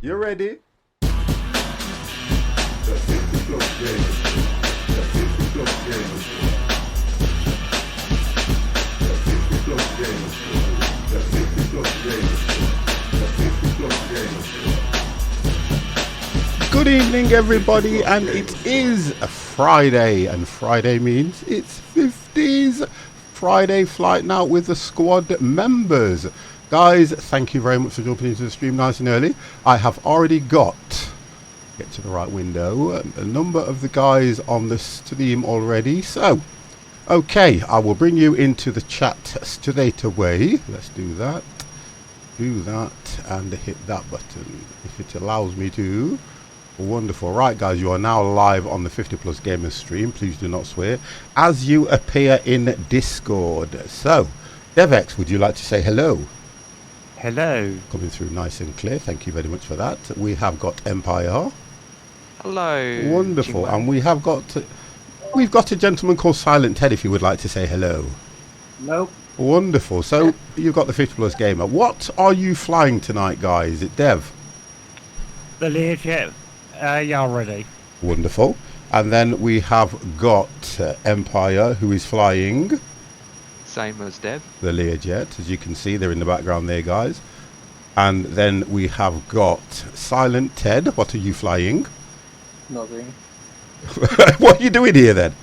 You ready? Good evening, everybody, and it is a Friday, and Friday means it's 50s Friday flight now with the squad members. Guys, thank you very much for jumping into the stream nice and early. I have already got, get to the right window, a number of the guys on the stream already. So, okay, I will bring you into the chat straight away. Let's do that, and hit that button if it allows me to. Wonderful. Right, guys, you are now live on the 50 Plus Gamers stream. Please do not swear as you appear in Discord. So, Devex, would you like to say hello? Hello. Coming through nice and clear. Thank you very much for that. We have got Empire. Hello. Wonderful. Jingwei. And we've got a gentleman called Silent Ted, if you would like to say hello. Nope. Wonderful. So you've got the 50 Plus Gamer. What are you flying tonight, guys? Is it Dev? The Learjet, YAH-READY. Wonderful. And then we have got Empire, who is flying Same as Dev. the Learjet. As you can see, they're in the background there, guys. And then we have got Silent Ted. What are you flying? Nothing. What are you doing here then?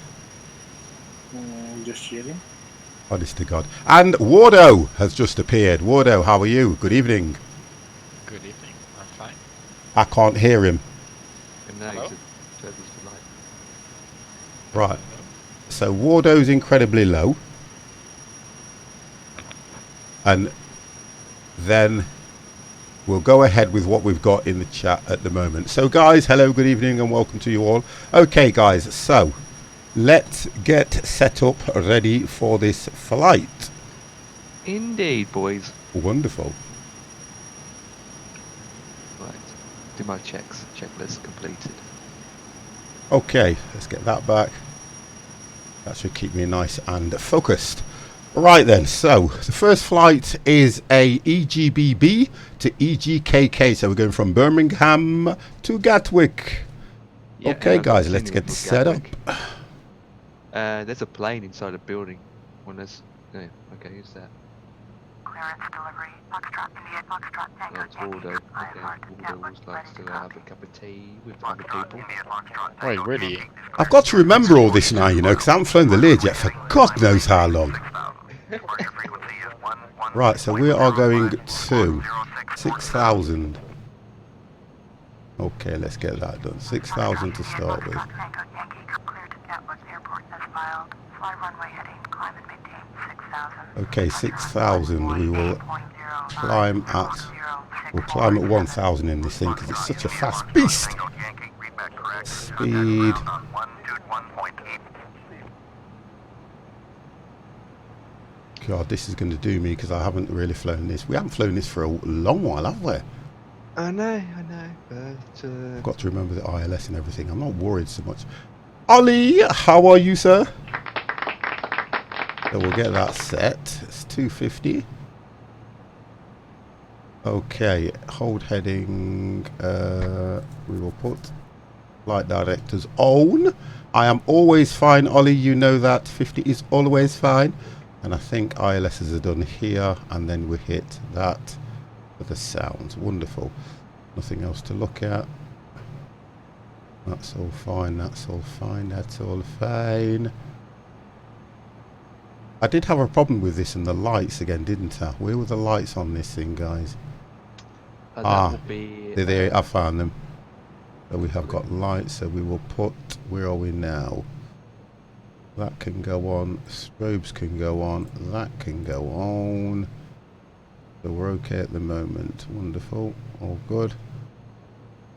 Just chilling. Honest to God. And Wardo has just appeared. Wardo, how are you? Good evening. Good evening. I'm fine. I can't hear him. And now Hello? he's a Dev is the light. Right. So Wardo's incredibly low. And then we'll go ahead with what we've got in the chat at the moment. So guys, hello, good evening, and welcome to you all. Okay, guys, so let's get set up ready for this flight. Indeed, boys. Wonderful. Right. Do my checks. Checklist completed. Okay, let's get that back. That should keep me nice and focused. Right then, so the first flight is a EGBB to EGKK. So we're going from Birmingham to Gatwick. Yeah, Okay, and guys, I've let's seen get it with set up. Gatwick. There's a plane inside a building. One that's... Yeah, okay, who's that? Clearance delivery. Foxtrot India, Foxtrot Tango That's Waldo. Okay, Waldo likes to have a cup of tea with other people. Wait, really? I've got to remember all this now, you know, because I haven't flown the Learjet for God knows how long. Right, so we are going to 6,000. Okay, let's get that done. 6,000 to start with. Tango Yankee, clear to Gatwick Airport as filed. Fly runway heading, climb and maintain 6,000. Okay, 6,000. We will climb at... We'll climb at 1,000 in this thing because it's such a fast beast. Speed. God, this is going to do me because I haven't really flown this. We haven't flown this for a long while, have we? I know, but... I've got to remember the ILS and everything. I'm not worried so much. Ollie, how are you, sir? So we'll get that set. It's 250. Okay, hold heading. We will put flight directors on. I am always fine, Ollie. You know that 50 is always fine. And I think ILSs are done here, and then we hit that for the sounds. Wonderful. Nothing else to look at. That's all fine. That's all fine. That's all fine. I did have a problem with this and the lights again, didn't I? Where were the lights on this thing, guys? that will be... They're there. I found them. So we have got lights, so we will put... Where are we now? That can go on. Strobes can go on. That can go on. So we're okay at the moment. Wonderful. All good.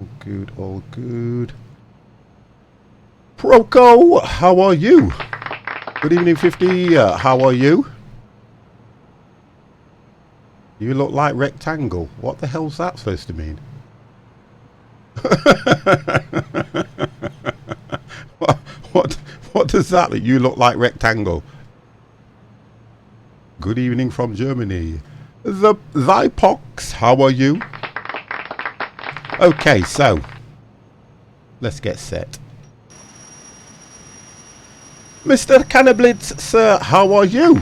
All good. All good. Proco, how are you? Good evening, 50. How are you? You look like rectangle. What the hell's that supposed to mean? What does that mean? You look like rectangle. Good evening from Germany. The Thypox, how are you? Okay, so let's get set. Mr. Cannablitz, sir, how are you?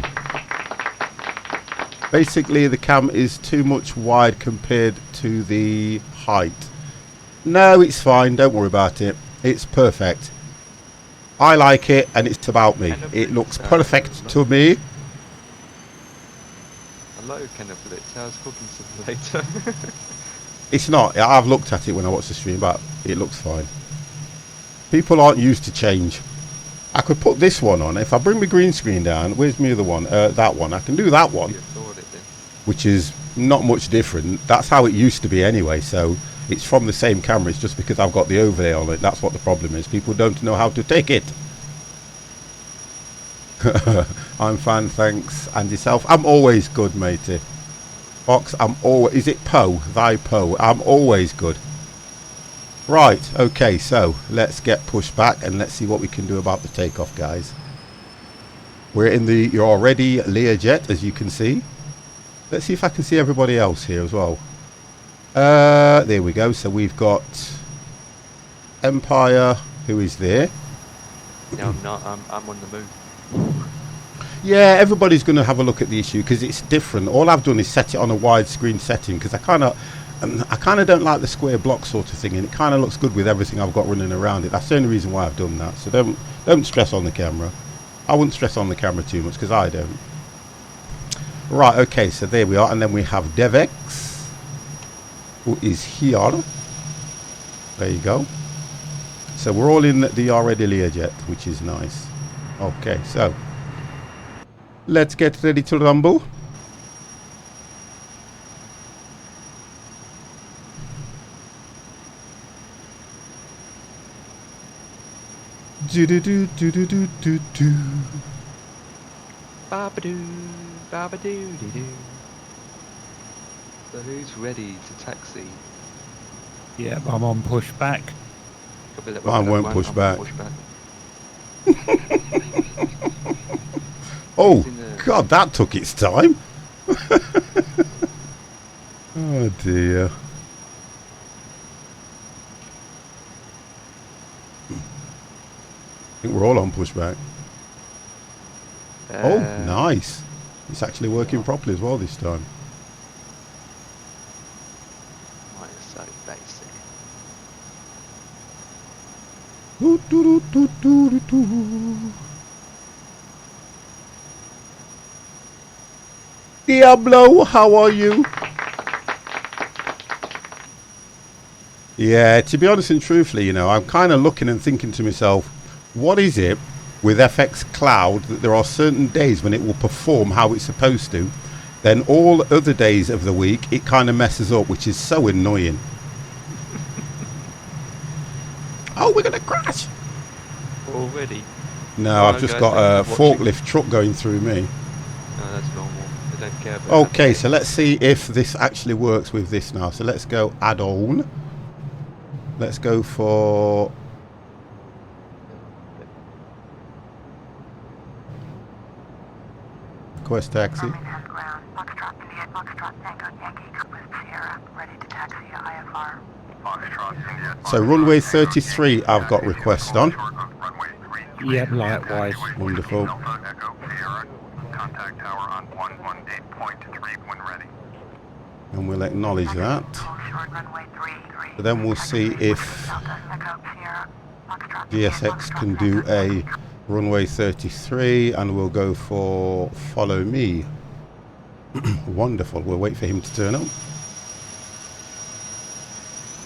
Basically, the cam is too much wide compared to the height. No, it's fine. Don't worry about it. It's perfect. I like it, and it's about me. It looks perfect to me. Hello, Cannablitz. How's Cooking Simulator? It's not. I've looked at it when I watched the stream, but it looks fine. People aren't used to change. I could put this one on. If I bring my green screen down, where's my other one? That one. I can do that one, which is not much different. That's how it used to be anyway, so it's from the same camera. It's just because I've got the overlay on it. That's what the problem is. People don't know how to take it. I'm fine, thanks. And yourself? I'm always good, matey. Fox, I'm always... Is it Poe? Thy Poe. I'm always good. Right, okay, so let's get pushed back and let's see what we can do about the takeoff, guys. We're in the YAH-READY Learjet, as you can see. Let's see if I can see everybody else here as well. There we go. So we've got Empire, who is there. No, I'm not. I'm on the moon. Yeah, everybody's going to have a look at the issue because it's different. All I've done is set it on a widescreen setting because I kind of don't like the square block sort of thing, and it kind of looks good with everything I've got running around it. That's the only reason why I've done that. So don't stress on the camera. I wouldn't stress on the camera too much because I don't. Right, okay, so there we are, and then we have Devex, who is here. There you go. So we're all in the YAH-READY Learjet, which is nice. Okay, so let's get ready to rumble. Do do do do do do do do. Babadoo, babadoo, doo doo. So who's ready to taxi? Yeah, I'm on pushback. Mine won't push back. Oh God, that took its time. Oh dear. I think we're all on pushback. Oh, nice. It's actually working properly as well this time. Mine is so basic. Do, do, do, do, do, do. Diablo, how are you? Yeah, to be honest and truthfully, you know, I'm kind of looking and thinking to myself, what is it with FX Cloud that there are certain days when it will perform how it's supposed to, then all other days of the week it kind of messes up, which is so annoying. Oh, we're going to crash. Already? No, I've just got a forklift truck going through me. No, that's normal. They don't care about Okay, that. so let's see if this actually works with this now. So let's go add-on. Let's go for... Request taxi. Birmingham ground. Foxtrot, India, Foxtrot, Tango, Yankee, with Sierra, ready to taxi IFR. Foxtrot, India. So runway 33 I've got request on. Yep, likewise. Wonderful. Echo, Sierra, contact tower on 118.3 when ready. And we'll acknowledge that. Short runway 33. But then we'll see if Delta, Echo, Sierra, Foxtrot, GSX can do a runway 33, and we'll go for follow me. Wonderful. We'll wait for him to turn up.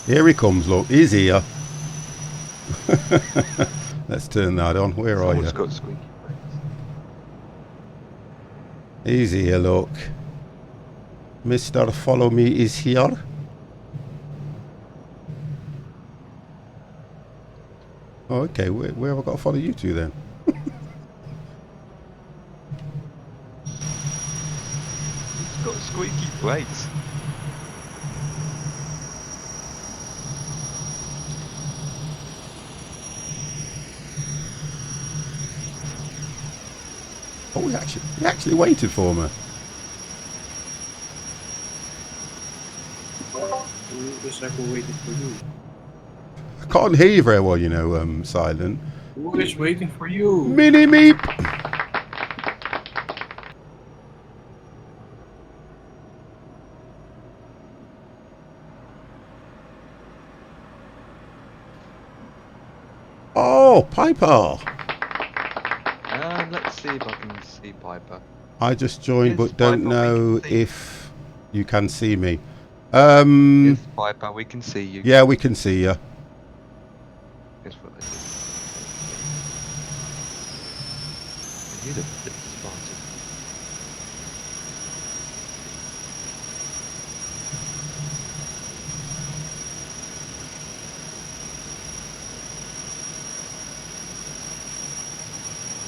Here he comes, look. He's here. Let's turn that on. Where are you? Got squeaky brakes. He's here, look. Mr. Follow Me is here. Oh, okay. Where have I got to follow you to then? It's got squeaky brakes. Oh, he actually waited for me. Just like we're waiting for you. I can't hear you very well, you know, Silent. Who is waiting for you? Mini Meep! Oh, Piper! Let's see if I can see Piper. I just joined, Yes, but don't Piper, we know can see you. if you can see me. Yes, Piper, we can see you. Yeah, we can see you. Guess what I did? I knew the flip spotted.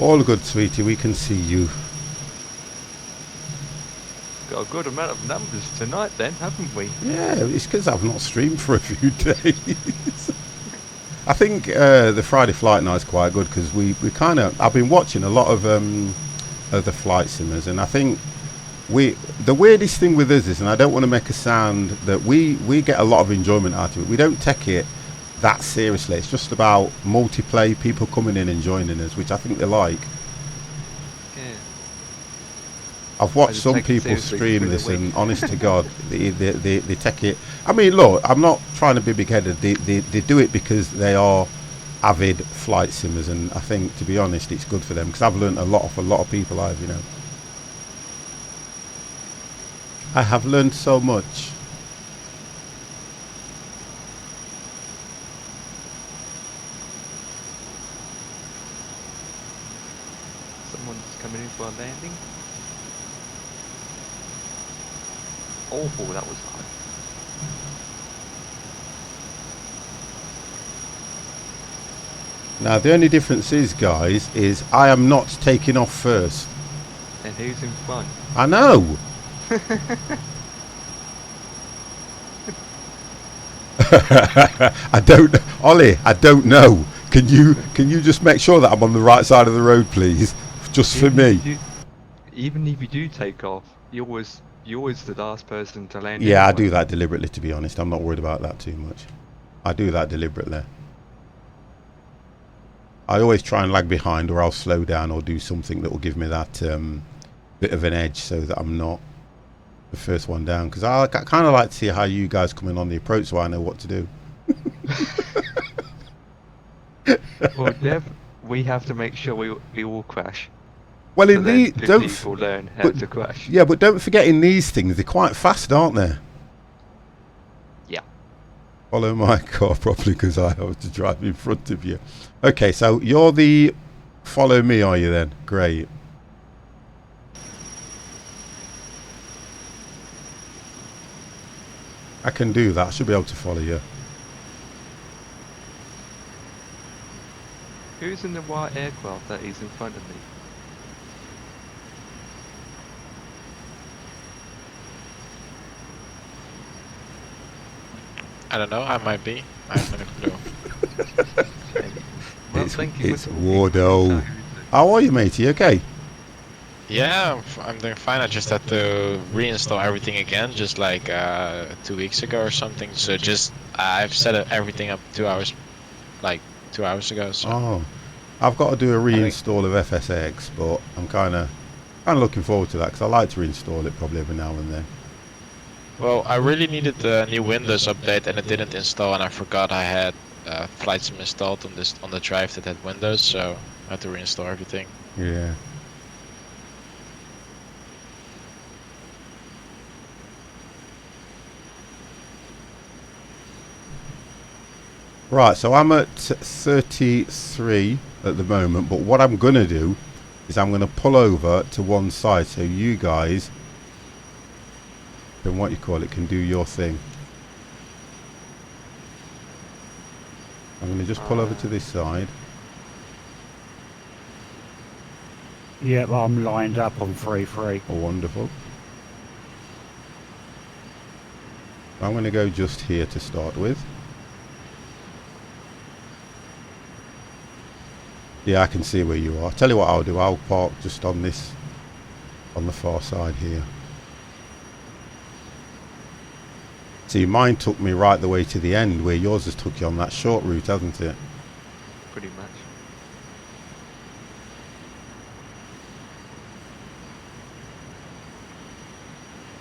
All good, sweetie. We can see you. Got a good amount of numbers tonight then, haven't we? Yeah, it's because I've not streamed for a few days. I think the Friday flight night's quite good because we kind of... I've been watching a lot of the flight simmers, and I think the weirdest thing with us is, and I don't want to make a sound, that we get a lot of enjoyment out of it. We don't take it that seriously. It's just about multiplayer, people coming in and joining us, which I think they like. Yeah. I've watched just some take it people seriously stream through the this, and week. honest to God, they take it. I mean, look, I'm not trying to be big-headed. They do it because they are avid flight simmers, and I think, to be honest, it's good for them because I've learned a lot of people. You know, I have learned so much. Someone's coming in for a landing. Oh, that was hard. Now, the only difference is, guys, is I am not taking off first. And who's in front? I know. I don't, Ollie. I don't know. Can you just make sure that I'm on the right side of the road, please, just for me? Even if you do take off, you're always the last person to land. Yeah, I anyway. do that deliberately. To be honest, I'm not worried about that too much. I do that deliberately. I always try and lag behind, or I'll slow down, or do something that will give me that bit of an edge, so that I'm not the first one down. Because I kind of like to see how you guys come in on the approach, so I know what to do. Well, Dev, we have to make sure we all crash. Well, So in then the good people learn how to crash. Yeah, but don't forget, in these things, they're quite fast, aren't they? Yeah. Follow my car properly because I have to drive in front of you. Okay, so you're the follow me, are you then? Great. I can do that. I should be able to follow you. Who's in the white aircraft that is in front of me? I don't know, I might be. I have no clue. Well, It's thank you for talking. Wardo. So, How are you, matey? Okay. Yeah, I'm doing fine. I just had to reinstall everything again, just like 2 weeks ago or something. So just I've set everything up 2 hours, like 2 hours ago. So Oh, I've got to do a reinstall of FSX, but I'm kind of looking forward to that because I like to reinstall it probably every now and then. well, I really needed the new Windows update, and it didn't install, and I forgot I had Flight Sim installed on the drive that had Windows, so I had to reinstall everything. Yeah. Right, so I'm at 33 at the moment, but what I'm going to do is I'm going to pull over to one side so you guys can do your thing. I'm going to just pull over to this side. Yep, I'm lined up on 3-3. Oh, wonderful. I'm going to go just here to start with. Yeah, I can see where you are. Tell you what I'll do. I'll park just on the far side here. See, mine took me right the way to the end, where yours has took you on that short route, hasn't it? Pretty much.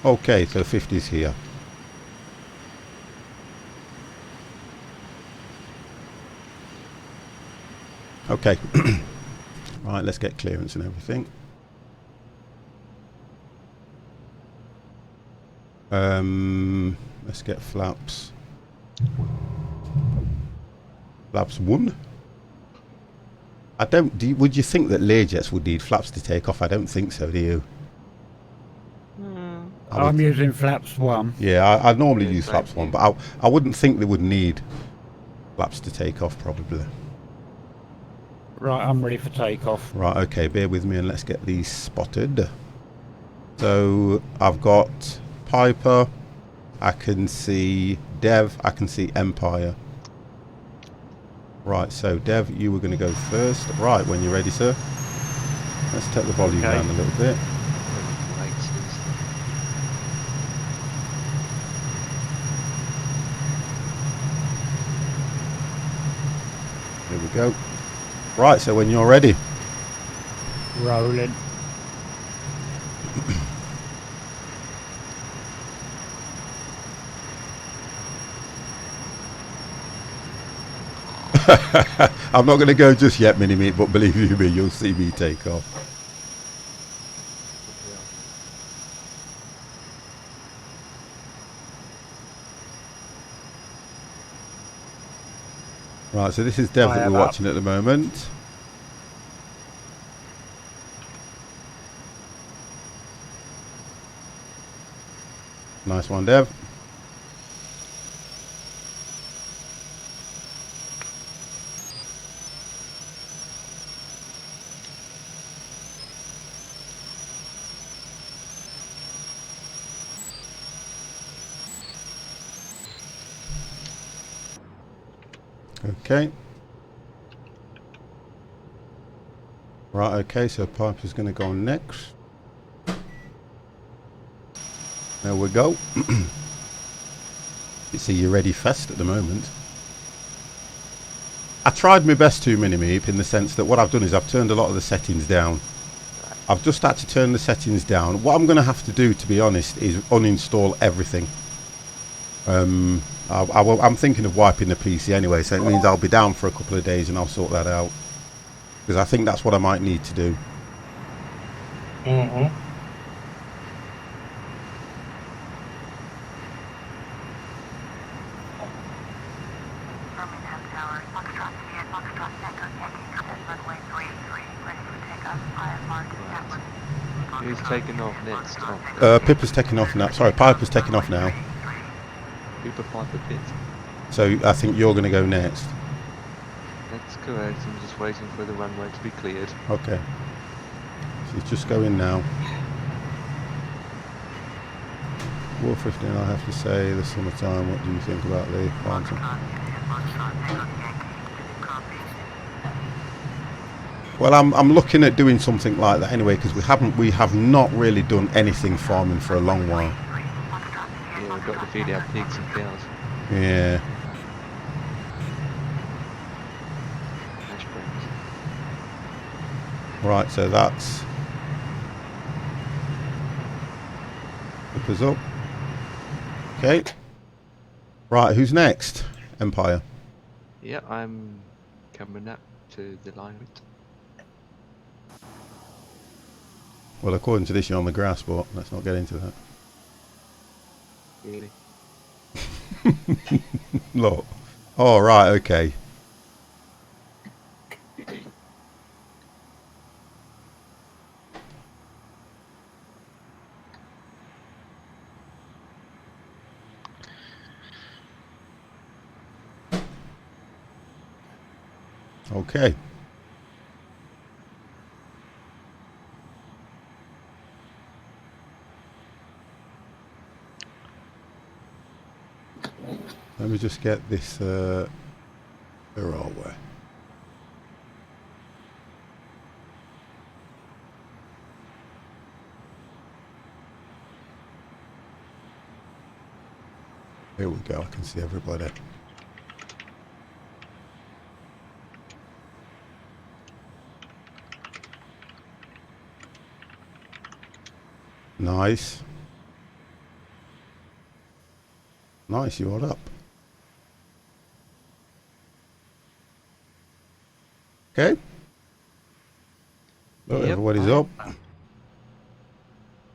Okay, so 50's here. Okay. Right, let's get clearance and everything. Let's get flaps. Flaps 1. I don't. Would you think that Learjets would need flaps to take off? I don't think so. Do you? I would- I'm using flaps 1. yeah, I normally Yeah, use same flaps 1, here. but I wouldn't think they would need flaps to take off. Probably. Right, I'm ready for takeoff. Right. Okay. Bear with me and let's get these spotted. So I've got Piper. I can see Dev. I can see Empire. Right, so Dev, you were going to go first. Right, when you're ready, sir. Let's take the volume Okay. down a little bit. Brakes and stuff. Here we go. Right, so when you're ready. Rolling. I'm not going to go just yet, Mini-Meat, but believe you me, you'll see me take off. Right, so this is Dev that Fire we're up. watching at the moment. Nice one, Dev. Okay. Right, okay, so Piper's going to go on next. There we go. You see, you're ready fast at the moment. I tried my best to Mini-Meep in the sense that what I've done is I've turned a lot of the settings down. I've just had to turn the settings down. What I'm going to have to do, to be honest, is uninstall everything. I'm thinking of wiping the PC anyway, so it means I'll be down for a couple of days and I'll sort that out. Because I think that's what I might need to do. Mm-hmm. Birmingham Tower, Foxtrot Juliet, Foxtrot Echo, Yankee, Compass, runway 33, ready for takeoff, IFR to Network. Who's taking off next? Oh, Pippa's taking off now. Sorry, Piper's taking off now. Cooper Piper Pit. So I think you're going to go next. That's correct. I'm just waiting for the runway to be cleared. Okay. She's just going now. War 15, I have to say, the summertime, what do you think about the Phantom? Well, I'm looking at doing something like that anyway, because we have not really done anything farming for a long while. Yeah, we've got to feed our pigs and cows. Yeah. Hash browns. Right, so that's Pippa's up. Okay. Right, who's next? Empire. Yeah, I'm coming up to the line with. Well, according to this, you're on the grass, but let's not get into that. Really? Look. Oh, right, okay. Okay. Let me just get this, where are we? Here we go. I can see everybody. Nice. Nice, you are up. Okay. Oh, Yep, everybody's I up. am.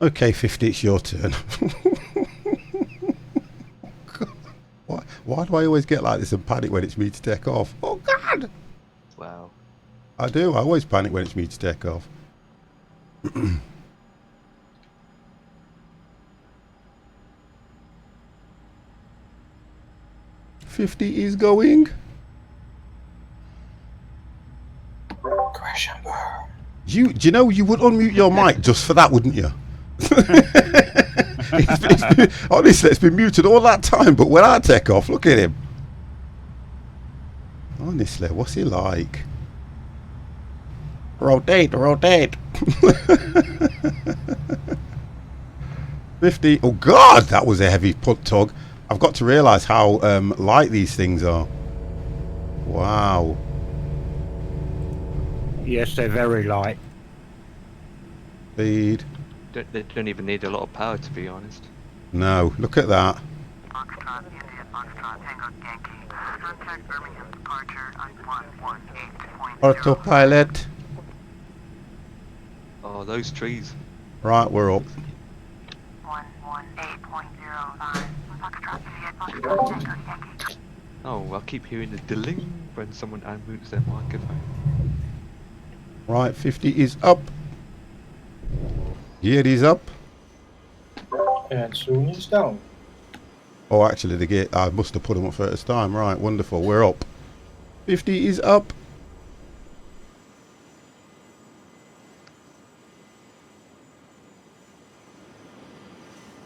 Okay, 50, it's your turn. Why do I always get like this and panic when it's me to take off? Oh, God! Wow. I do. I always panic when it's me to take off. 50 is going. Crash and burn. Do you know you would unmute your mic just for that, wouldn't you? Honestly, it's been muted all that time, but when I take off, look at him. Honestly, what's he like? Rotate, rotate. 50. Oh God, that was a heavy putt tug. I've got to realise how light these things are. Wow. Yes, they're very light. Speed. They don't even need a lot of power, to be honest. No, look at that. Foxtrot, India, Foxtrot, Tango, Yankee. Contact Birmingham departure on 118.0. Autopilot. Oh, those trees. Right, we're up. 118.05. Foxtrot, India, Foxtrot, Tango, Yankee. Oh, I keep hearing the ding when someone unmutes their microphone. Right, 50 is up. Gear is up. And soon is down. Oh, actually, the gear. I must have put them up first time. Right, wonderful. We're up. 50 is up.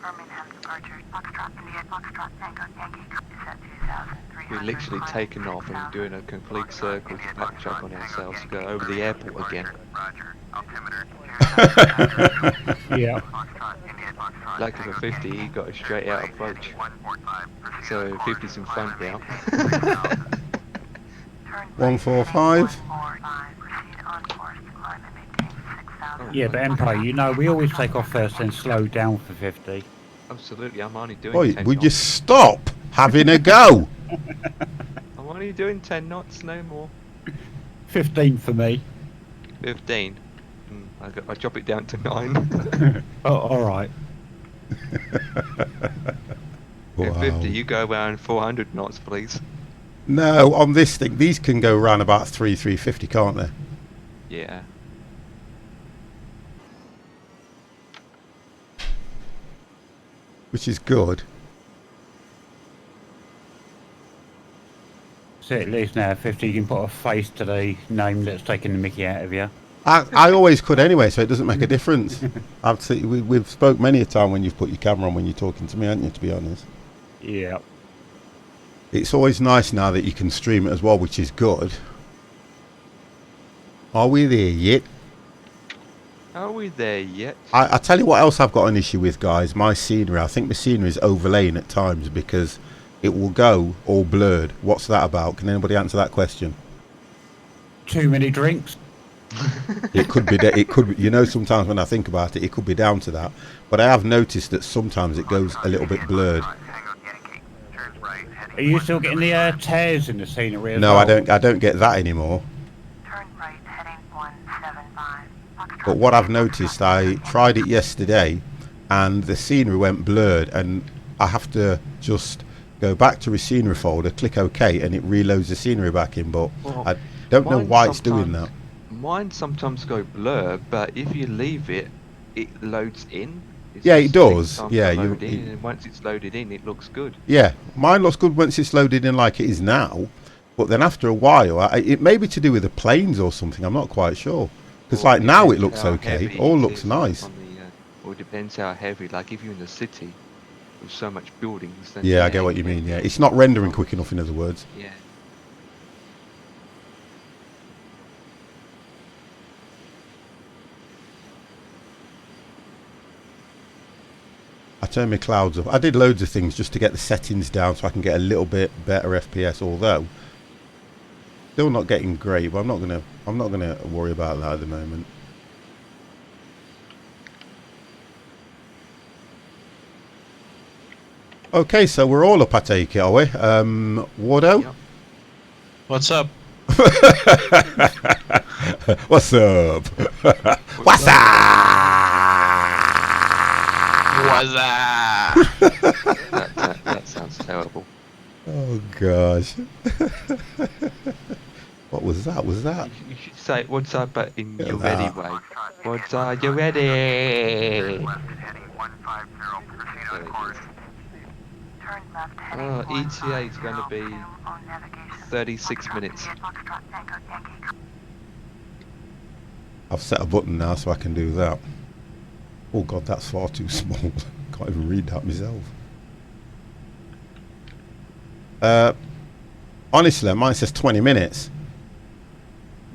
Birmingham departure. Foxtrot, India, Foxtrot, Tango, Yankee. Is at 2,300. We're literally taking off and doing a complete circle to patch up on ourselves to go over the airport again. Roger. Altimeter. Yeah. Lucky for 50, he got a straight out approach. So 50's in front now. 145. Yeah, but Empire, you know, we always take off first and slow down for 50. Absolutely, I'm only doing Boy, 10 would knots. you stop having a go? I'm only doing 10 knots, no more. 15 for me. 15. I drop it down to 9. Oh, alright. Yeah, 50, Wow. you go around 400 knots, please. No, on this thing, these can go around about 350, can't they? Yeah. Which is good. So at least now 50 you can put a face to the name that's taking the mickey out of you. I always could anyway, so it doesn't make a difference. We've spoke many a time when you've put your camera on when you're talking to me, haven't you, to be honest? Yeah. It's always nice now that you can stream it as well, which is good. Are we there yet? Are we there yet? I tell you what else I've got an issue with, guys. My scenery. I think the scenery is overlaying at times because it will go all blurred. What's that about? Can anybody answer that question? Too many drinks. It could be. It could be, you know, sometimes when I think about it, it could be down to that. But I have noticed that sometimes it goes a little bit blurred. Are you still getting the tears in the scenery as No, well? I don't get that anymore. Turn right, heading 175. But what I've noticed, I tried it yesterday, and the scenery went blurred, and I have to just go back to the scenery folder, click OK, and it reloads the scenery back in. But Well, I don't know mine why it's doing that. sometimes- Mine sometimes go blur, but if you leave it, it loads in. Yeah, it just does. takes time Yeah, to you- load in, you- and once it's loaded in, it looks good. Yeah, mine looks good once it's loaded in like it is now, but then after a while, it may be to do with the planes or something. I'm not quite sure. Because Or like now it depends looks how okay, heavy all it looks is nice. on the, or it depends how heavy. Like if you're in the city with so much buildings, then Yeah, I get what you mean. Yeah, it's not rendering quick enough. In other words. Yeah. I turned my clouds off. I did loads of things just to get the settings down so I can get a little bit better FPS, although still not getting great, but I'm not gonna worry about that at the moment. Okay, so we're all up, I take it, are we? Wardo? Yep. What's up? What's up? What's up? What's up? That sounds terrible. Oh gosh. What was that? Was that? You should say what's up, but in your that. ready way. What's up? You ready? There it is. ETA is going to be 36 minutes. I've set a button now so I can do that. Oh god, that's far too small. Can't even read that myself. Honestly, mine says 20 minutes.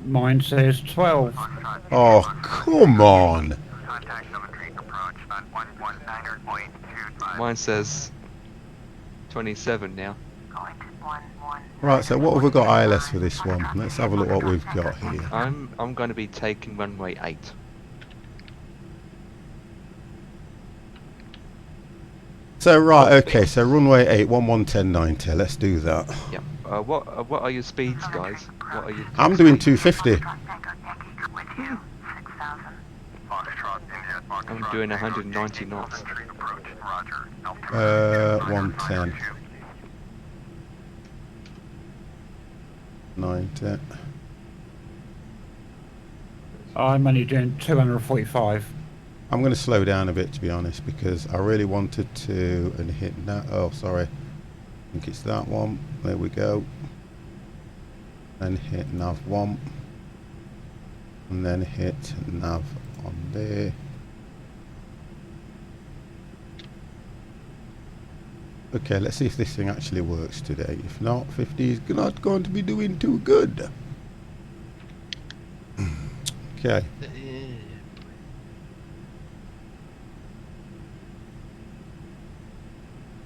Mine says 12. Oh, come on. Mine says 27 now. Right, so what have we got ILS for this one? Let's have a look what we've got here. I'm going to be taking runway 8. So right, okay, so runway 8, 111090. Let's do that. Yep. What are your speeds, guys? What are your? I'm doing 250. I'm doing 190 knots. 110. 90. I'm only doing 245. I'm going to slow down a bit, to be honest, because I really wanted to and hit that. Oh, sorry. I think it's that one. There we go. And hit nav 1. And then hit nav on there. Okay, let's see if this thing actually works today. If not, 50 is not going to be doing too good. Okay.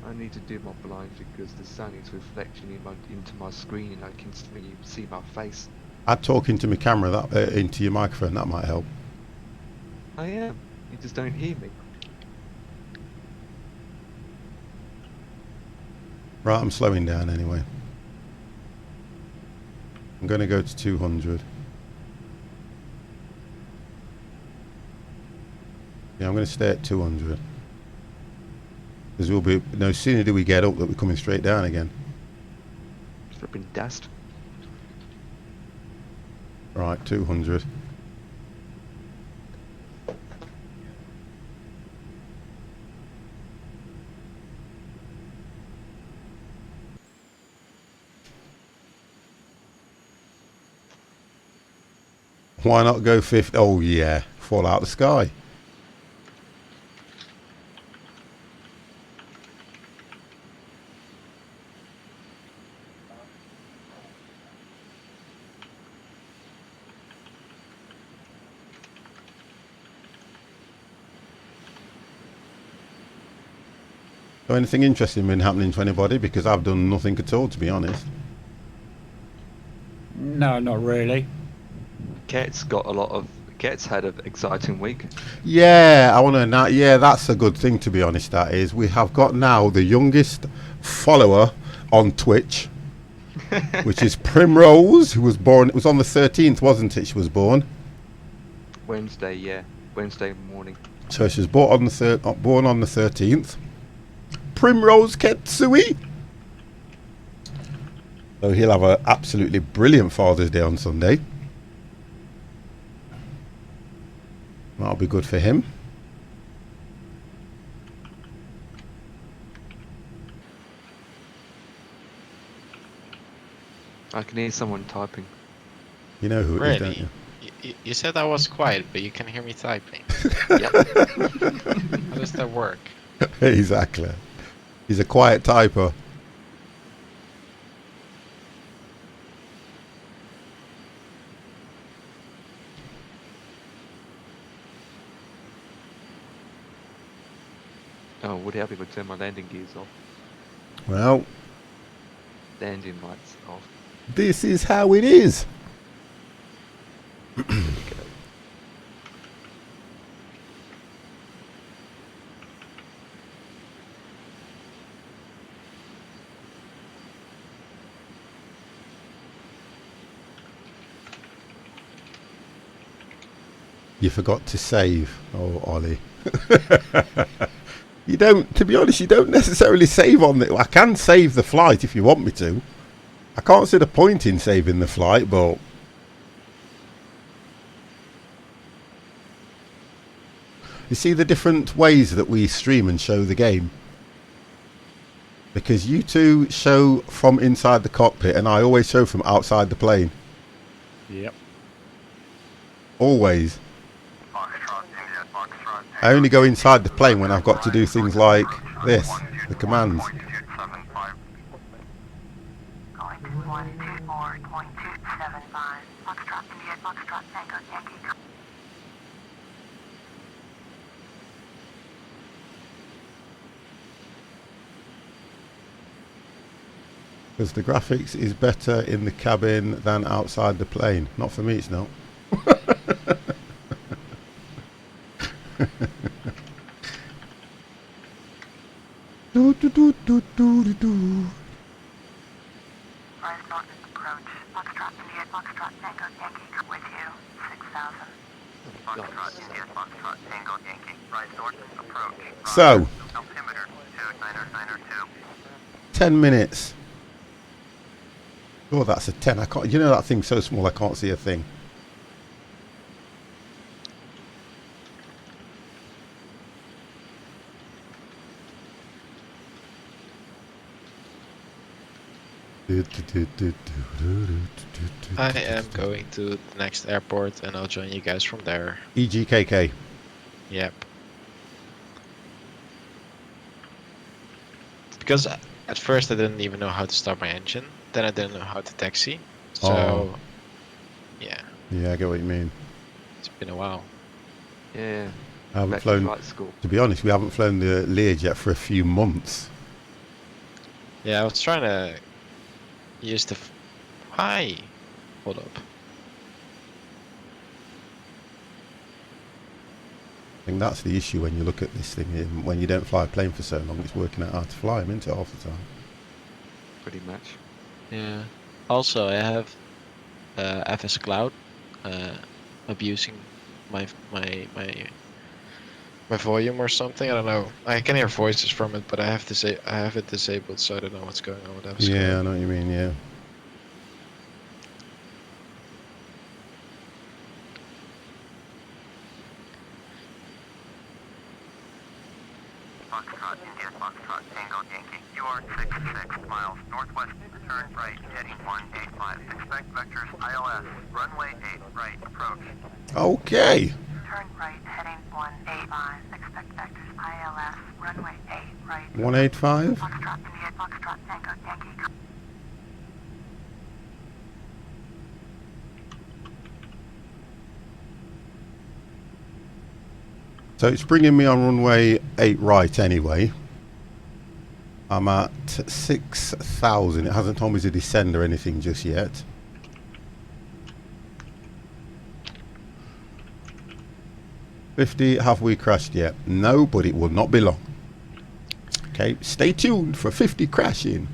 I need to do my blind because the sun is reflecting into my screen and I can see my face. Add talking to my camera that into your microphone. That might help. I am. You just don't hear me. Right, I'm slowing down anyway. I'm going to go to 200. Yeah, I'm going to stay at 200. Because we'll be, no sooner do we get up that we're coming straight down again. Flipping dust. Right, 200. Why not go 50? Oh yeah, fall out of the sky. So anything interesting been happening to anybody? Because I've done nothing at all, to be honest. No, not really. Ket's had an exciting week. Yeah, I want to know. Yeah, that's a good thing, to be honest. That is, we have got now the youngest follower on Twitch, which is Primrose, who was born. It was on the 13th, wasn't it? She was born Wednesday, yeah, Wednesday morning. So she was born on the 13th. Primrose Ketsui. So he'll have an absolutely brilliant Father's Day on Sunday. That'll be good for him. I can hear someone typing. You know who it is, don't you? You said I was quiet, but you can hear me typing. Yep. How does that work? Exactly. He's a quiet typer. Oh, would help if I turn my landing gears off. Well, The engine lights off. this is how it is. There we go. You forgot to save. Oh, Ollie. You don't, to be honest, you don't necessarily save on it. I can save the flight if you want me to. I can't see the point in saving the flight, but you see the different ways that we stream and show the game? Because you two show from inside the cockpit and I always show from outside the plane. Yep. Always. I only go inside the plane when I've got to do things like this, the commands. Going to 124.275. Foxtrot, India, Foxtrot, Tango, Yankee. Because the graphics is better in the cabin than outside the plane. Not for me, it's not. Do, do, do, do, do, do, do. Rise north approach. Foxtrot, India, Foxtrot, Tango, Yankee. With you, 6,000. Foxtrot, India, Foxtrot, Tango, Yankee. Rise north approach. So, Altimeter 29092. 10 minutes. Oh, that's a 10. I can't. You know that thing's so small I can't see a thing. I am going to the next airport and I'll join you guys from there. EGKK. Yep. Because at first I didn't even know how to start my engine, then I didn't know how to taxi. So, Oh. yeah, Yeah, I get what you mean. it's been a while. Yeah. I haven't Back to flown. flight school. To be honest, we haven't flown the Learjet yet for a few months. Yeah, I was trying to use the... Hi! Hold up. I think that's the issue when you look at this thing. When you don't fly a plane for so long, it's working out how to fly them, isn't it, half the time? Pretty much. Yeah. Also, I have FS Cloud abusing my volume or something. I don't know. I can hear voices from it, but I have it disabled, so I don't know what's going on with FS Yeah, I Cloud. know what you mean, yeah. Foxtrot, India, Foxtrot, Tango, Yankee. You are 66 miles northwest. Turn right, heading 185. Expect vectors ILS. Runway 8 right, approach. Okay. Turn right, heading 185. Expect vectors ILS. Runway 8 right. 185. Foxtrot, India, Foxtrot, Tango, Yankee. So it's bringing me on runway 8 right anyway. I'm at 6,000. It hasn't told me to descend or anything just yet. Have we crashed yet? No, but it will not be long. Okay, stay tuned for 50 crashing.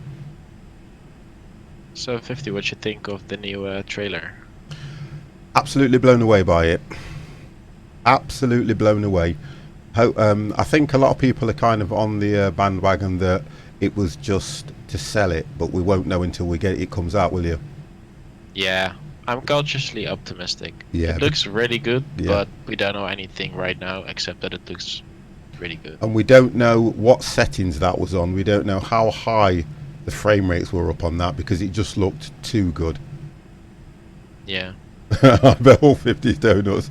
So 50, what you think of the new trailer? Absolutely blown away by it. Absolutely blown away. I think a lot of people are kind of on the bandwagon that it was just to sell it, but we won't know until it comes out, will you? Yeah, I'm cautiously optimistic. Yeah. It looks really good, Yeah. but we don't know anything right now except that it looks really good. And we don't know what settings that was on. We don't know how high the frame rates were up on that because it just looked too good. Yeah. I bet all 50 donuts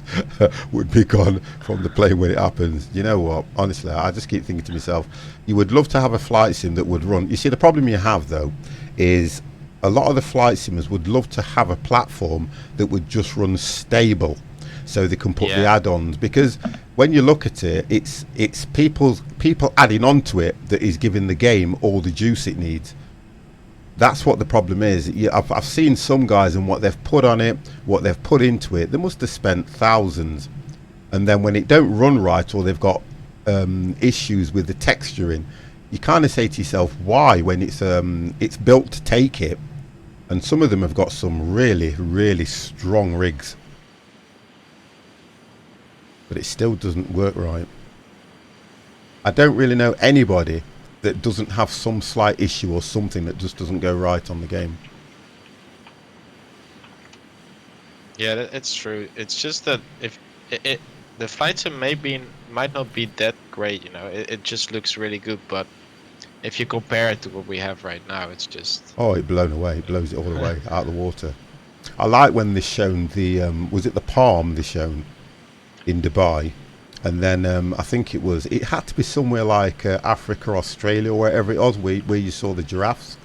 would be gone from the plane when it happens. You know what? Honestly, I just keep thinking to myself, you would love to have a flight sim that would run. You see, the problem you have, though, is a lot of the flight simmers would love to have a platform that would just run stable. so they can put the Yeah. add-ons. Because when you look at it, it's people adding onto it that is giving the game all the juice it needs. That's what the problem is. I've seen some guys and what they've put on it, what they've put into it. They must have spent thousands, and then when it don't run right or they've got issues with the texturing, you kind of say to yourself, why, when it's built to take it. And some of them have got some really strong rigs, but it still doesn't work right. I don't really know anybody that doesn't have some slight issue or something that just doesn't go right on the game. Yeah, it's true. It's just that if the flight sim might not be that great, you know. It just looks really good, but if you compare it to what we have right now, it's just... Oh, it blown away. It blows it all the way out of the water. I like when they shown the was it the Palm they shown in Dubai, and then I think it had to be somewhere like Africa, Australia, or wherever it was, where you saw the giraffes,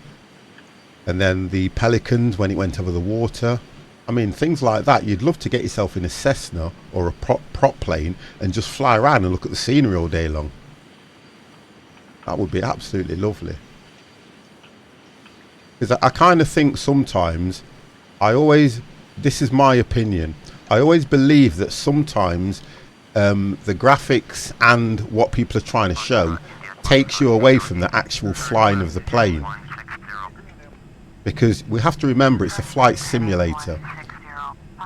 and then the pelicans when it went over the water. I mean, things like that. You'd love to get yourself in a Cessna or a prop plane and just fly around and look at the scenery all day long. That would be absolutely lovely. Because I kind of think sometimes, this is my opinion, I always believe that sometimes the graphics and what people are trying to show takes you away from the actual flying of the plane. Because we have to remember it's a flight simulator,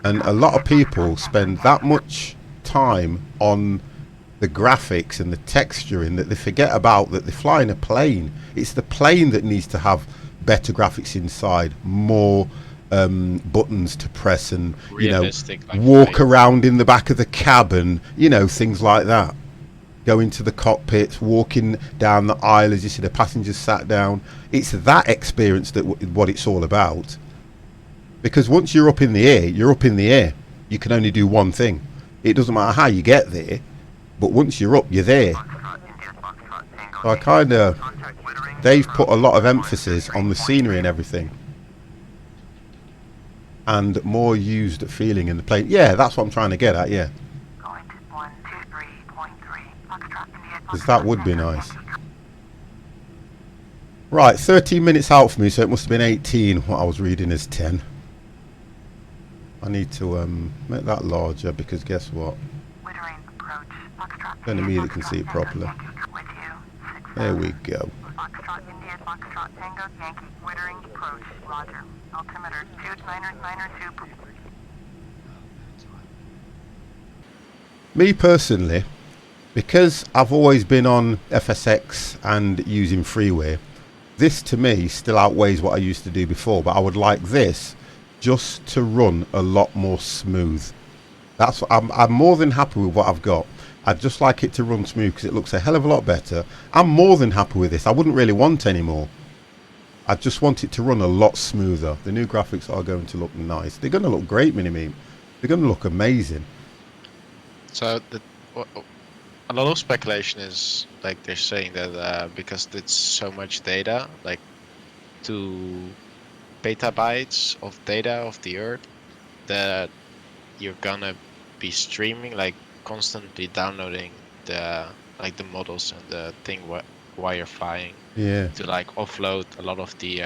and a lot of people spend that much time on the graphics and the texturing that they forget about that they're flying a plane. It's the plane that needs to have better graphics inside, more buttons to press, and Realistic, like walk flying. around in the back of the cabin, things like that. Go into the cockpits, walking down the aisle as you see the passengers sat down. It's that experience that what it's all about. Because once you're up in the air, you're up in the air. You can only do one thing. It doesn't matter how you get there, but once you're up, you're there. So they've put a lot of emphasis on the scenery and everything, and more used feeling in the plane. Yeah, that's what I'm trying to get at. Yeah, because that would be nice. Right, 13 minutes out for me, so it must have been 18 what I was reading as 10. I need to make that larger, because guess what? Only me that can see it properly. There we go. Me personally, because I've always been on FSX and using freeware, this to me still outweighs what I used to do before, but I would like this just to run a lot more smooth. I'm more than happy with what I've got. I'd just like it to run smooth because it looks a hell of a lot better. I'm more than happy with this. I wouldn't really want any more. I just want it to run a lot smoother. The new graphics are going to look nice. They're going to look great, Mini-Me. They're going to look amazing. So a lot of speculation is, like, they're saying that because it's so much data, like 2 petabytes of data of the Earth, that you're gonna be streaming, like constantly downloading the models and the thing while you're flying. Yeah. To like offload a lot of the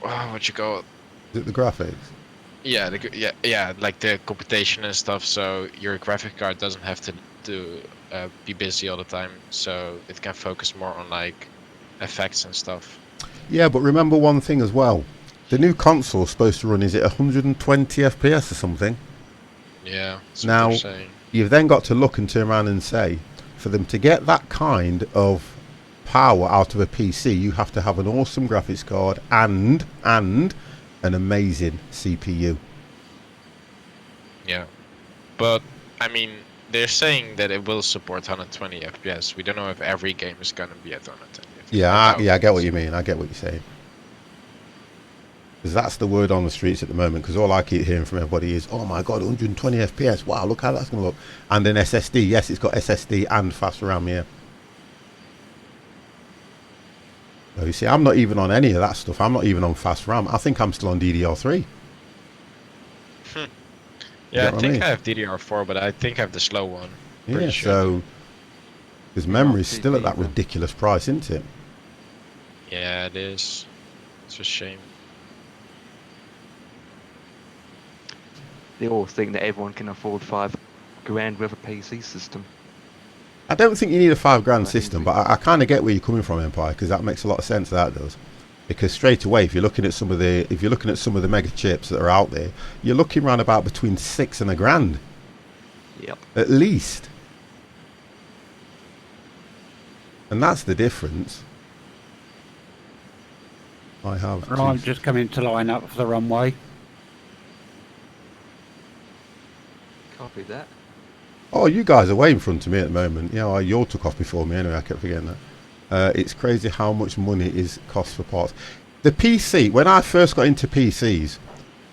what you call it? Is it the graphics? Yeah, yeah, like the computation and stuff. So your graphic card doesn't have to be busy all the time, so it can focus more on like effects and stuff. Yeah, but remember one thing as well. The new console is supposed to run, is it 120 FPS or something? Yeah. That's Now, what they're saying. You've then got to look and turn around and say, for them to get that kind of power out of a PC, you have to have an awesome graphics card and an amazing CPU. Yeah, but I mean, they're saying that it will support 120 FPS. We don't know if every game is gonna be at 120 FPS. Yeah, I get what you mean. I get what you're saying. Because that's the word on the streets at the moment. Because all I keep hearing from everybody is, "Oh my God, 120 FPS! Wow, look how that's going to look." And an SSD. Yes, it's got SSD and fast RAM here. So you see, I'm not even on any of that stuff. I'm not even on fast RAM. I think I'm still on DDR3. Yeah, I what I think mean? I have DDR4, but I think I have the slow one. Yeah, Pretty sure. so because memory's still at that ridiculous price, isn't it? Yeah, it is. It's a shame. They all think that everyone can afford £5,000 with a PC system. I don't think you need a £5,000 Right, system, easy. but I kind of get where you're coming from, Empire, because that makes a lot of sense. That does, because straight away, if you're looking at some of the mega chips that are out there, you're looking around about between £6,000 and £1,000 Yep. at least, and that's the difference. I have. Right, I'm just coming to line up for the runway. Copy that. Oh, you guys are way in front of me at the moment. Yeah, well, you all took off before me anyway. I kept forgetting that. It's crazy how much money is cost for parts. The PC, when I first got into PCs,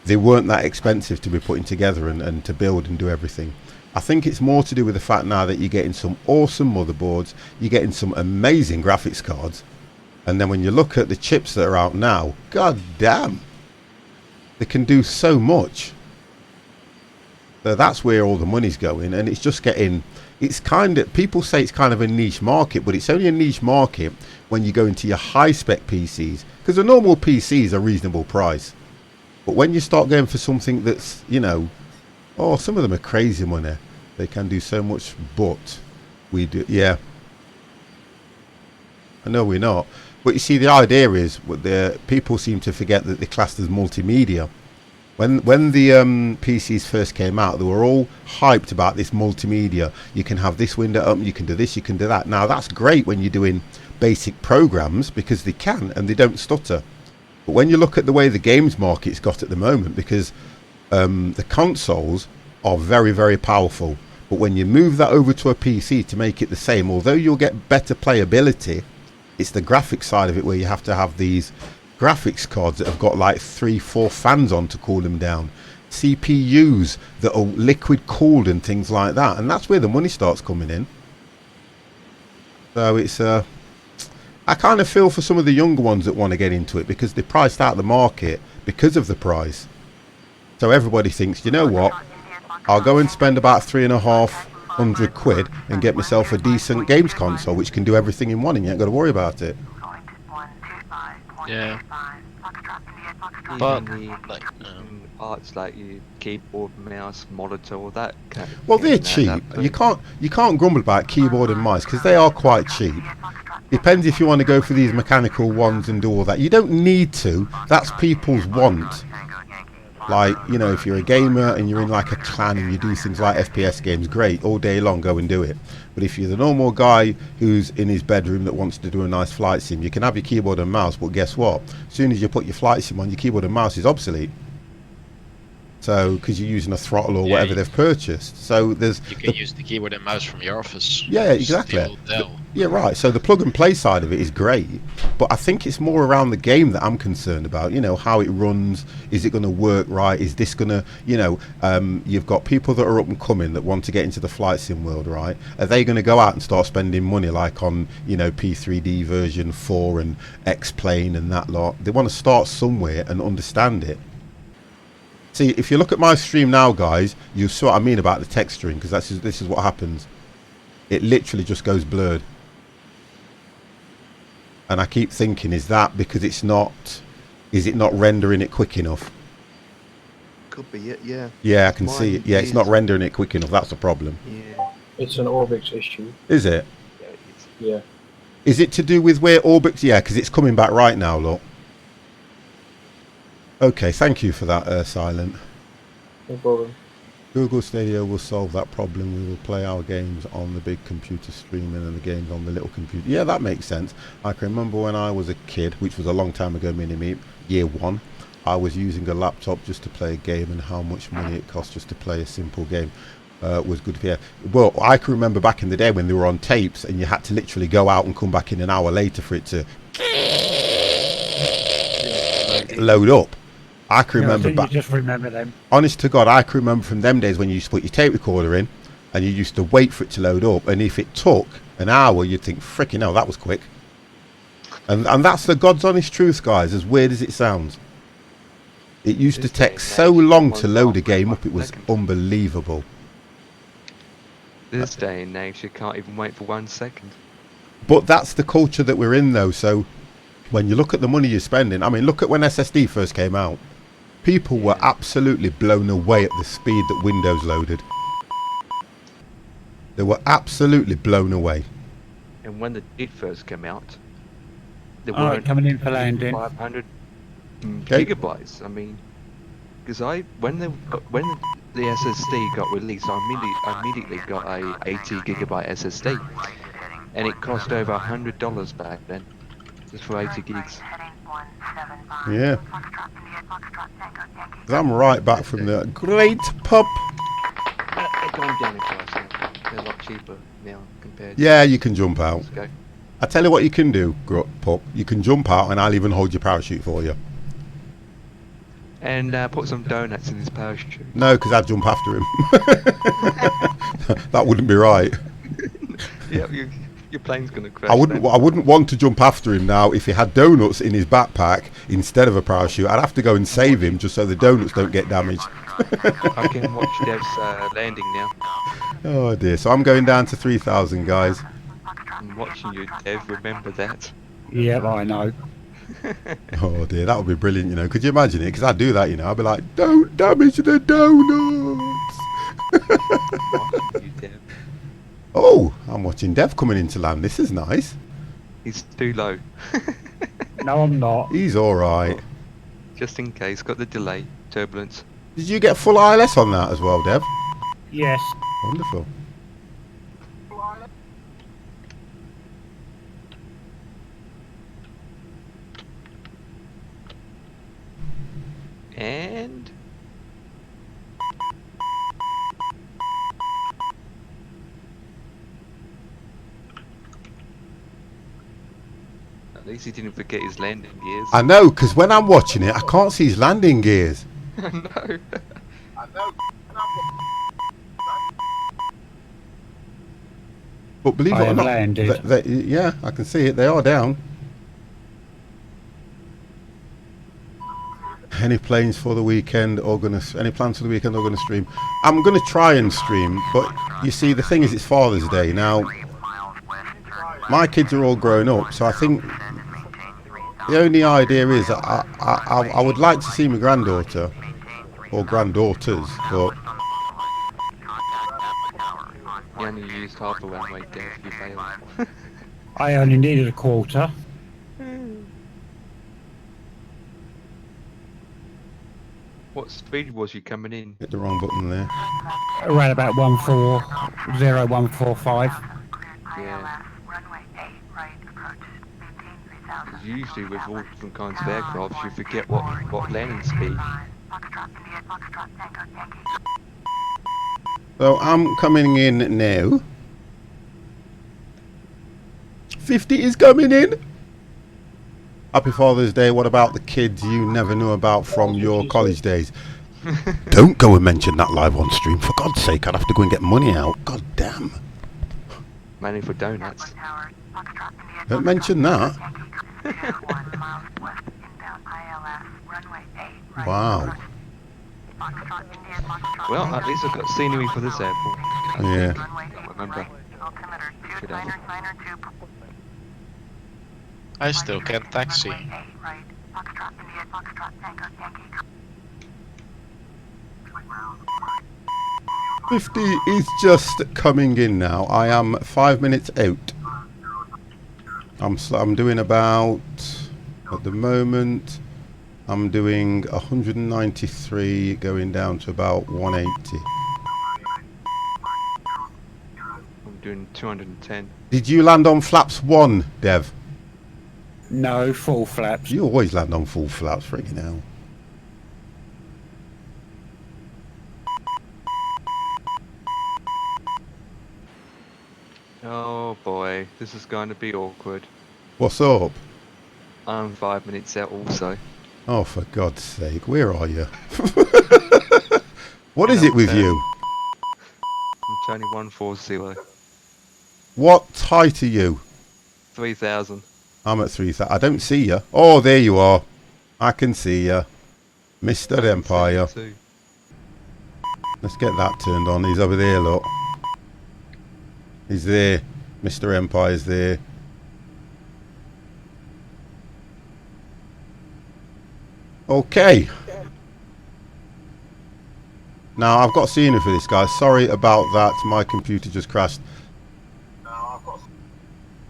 they weren't that expensive to be putting together and to build and do everything. I think it's more to do with the fact now that you're getting some awesome motherboards, you're getting some amazing graphics cards, and then when you look at the chips that are out now, god damn, they can do so much. So that's where all the money's going, and it's just getting, it's kind of, people say it's kind of a niche market, but it's only a niche market when you go into your high spec PCs, because the normal PCs are reasonable price. But when you start going for something that's, you know, oh, some of them are crazy money. They can do so much, but we do, yeah. I know we're not. But you see, the idea is, the people seem to forget that they're classed as multimedia. When the PCs first came out, they were all hyped about this multimedia. You can have this window up, you can do this, you can do that. Now, that's great when you're doing basic programs, because they can, and they don't stutter. But when you look at the way the games market's got at the moment, because the consoles are very, very powerful, but when you move that over to a PC to make it the same, although you'll get better playability, it's the graphics side of it where you have to have these graphics cards that have got like 3-4 fans on to cool them down, CPUs that are liquid cooled and things like that, and that's where the money starts coming in. So it's I kind of feel for some of the younger ones that want to get into it, because they're priced out of the market because of the price. So everybody thinks, you know what, I'll go and spend about £350 and get myself a decent games console which can do everything in one, and you ain't got to worry about it. Yeah. Even But, the like, parts like your keyboard, mouse, monitor, all that. Well, they're cheap. You can't grumble about keyboard and mice, because they are quite cheap. Depends if you want to go for these mechanical ones and do all that. You don't need to. That's people's want. Like, you know, if you're a gamer and you're in like a clan and you do things like FPS games, great, all day long, go and do it. But if you're the normal guy who's in his bedroom that wants to do a nice flight sim, you can have your keyboard and mouse, but guess what? As soon as you put your flight sim on, your keyboard and mouse is obsolete. So, because you're using a throttle or whatever they've purchased. So there's... You can use the keyboard and mouse from your office. Yeah, exactly. Yeah, right. So the plug and play side of it is great, but I think it's more around the game that I'm concerned about. You know, how it runs. Is it going to work right? Is this going to, you know, you've got people that are up and coming that want to get into the flight sim world, right? Are they going to go out and start spending money like on, you know, P3D version 4 and X-Plane and that lot? They want to start somewhere and understand it. See, if you look at my stream now, guys, you see what I mean about the texturing, because this is what happens. It literally just goes blurred. And I keep thinking, is that because it's not, is it not rendering it quick enough? Could be it, yeah. Yeah, I can see it. Yeah, it's not rendering it quick enough. That's the problem. Yeah. It's an Orbix issue. Is it? Yeah, it's, Yeah. Is it to do with where Orbix? Yeah, because it's coming back right now, look. Okay, thank you for that, Silent. No problem. Google Stadia will solve that problem. We will play our games on the big computer streaming and the games on the little computer. Yeah, that makes sense. I can remember when I was a kid, which was a long time ago, Mini-Me, year 1, I was using a laptop just to play a game, and how much money it cost just to play a simple game was good for you. Well, I can remember back in the day when they were on tapes and you had to literally go out and come back in an hour later for it to load up. I can remember back. You just remember them. Honest to God, I can remember from them days when you used to put your tape recorder in and you used to wait for it to load up, and if it took an hour, you'd think, frickin' hell, that was quick. And that's the God's honest truth, guys, as weird as it sounds. It used to This day take and so age, long to someone's load a after game 1 up, it was second. unbelievable. This day and age, you can't even wait for 1 second. But that's the culture that we're in, though. So when you look at the money you're spending, I mean, look at when SSD first came out. People were Yeah. absolutely blown away at the speed that Windows loaded. They were absolutely blown away. And when the did first came out, there All right, weren't coming in for landing. 500 Okay. gigabytes. I mean, because when the SSD got released, I immediately got a 80 gigabyte SSD, and it cost over $100 back then, just for 80 gigs. Yeah. 'Cause I'm right back from the great pub. They're going down in price now. They're a lot cheaper now compared Yeah, you to can jump out. years ago. I tell you what you can do, pup. You can jump out and I'll even hold your parachute for you. And put some donuts in his parachute. No, because I'd jump after him. That wouldn't be right. Yeah, your plane's gonna crash. I wouldn't want to jump after him now if he had donuts in his backpack instead of a parachute. I'd have to go and save him just so the donuts don't get damaged. I can watch Dev's landing now. Oh dear. So I'm going down to 3,000, guys. I'm watching you, Dev. Remember that. Yep, I know. Oh dear, that would be brilliant, you know. Could you imagine it? Because I'd do that, you know. I'd be like, don't damage the donuts. Watching you, Dev. Oh, I'm watching Dev coming into land. This is nice. He's too low. No, I'm not. He's all right. Just in case, got the delay, turbulence. Did you get full ILS on that as well, Dev? Yes. Wonderful. And at least he didn't forget his landing gears. I know, because when I'm watching it, I can't see his landing gears. No. But believe I it or have not, landed. yeah, I can see it. They are down. Any planes for the weekend or any plans for the weekend or gonna stream? I'm gonna try and stream, but you see, the thing is, it's Father's Day now. My kids are all grown up, so I think the only idea is I would like to see my granddaughter or granddaughters, but You only used half a runway, Dev. You failed. I only needed a quarter. What speed was you coming in? hit the wrong button there. Around about 140, 145. Yeah. 'Cause usually with all different kinds of aircraft, you forget what landing speed. So I'm coming in now. 50 is coming in. Happy Father's Day. What about the kids you never knew about from your college days? Don't go and mention that live on stream. For God's sake, I'd have to go and get money out. God damn. Money for donuts. Don't mention that. Wow. Well, at least I've got scenery for this airport. Yeah. Remember. Good idea. I still can't taxi. $50 is just coming in now. I am 5 minutes out. I'm doing about, at the moment, I'm doing 193 going down to about 180. I'm doing 210. Did you land on flaps 1, Dev? No, full flaps. You always land on full flaps, freaking hell. Oh boy, this is going to be awkward. What's up? I'm 5 minutes out also. Oh, for God's sake, where are you? What is it with you? I'm Tony 140. What height are you? 3,000. I'm at 3,000. I don't see you. Oh, there you are. I can see you. Mr. Empire. Let's get that turned on. He's over there, look. He's there. Mr. Empire's there. Okay. Now, I've got scenery for this, guys. Sorry about that. My computer just crashed.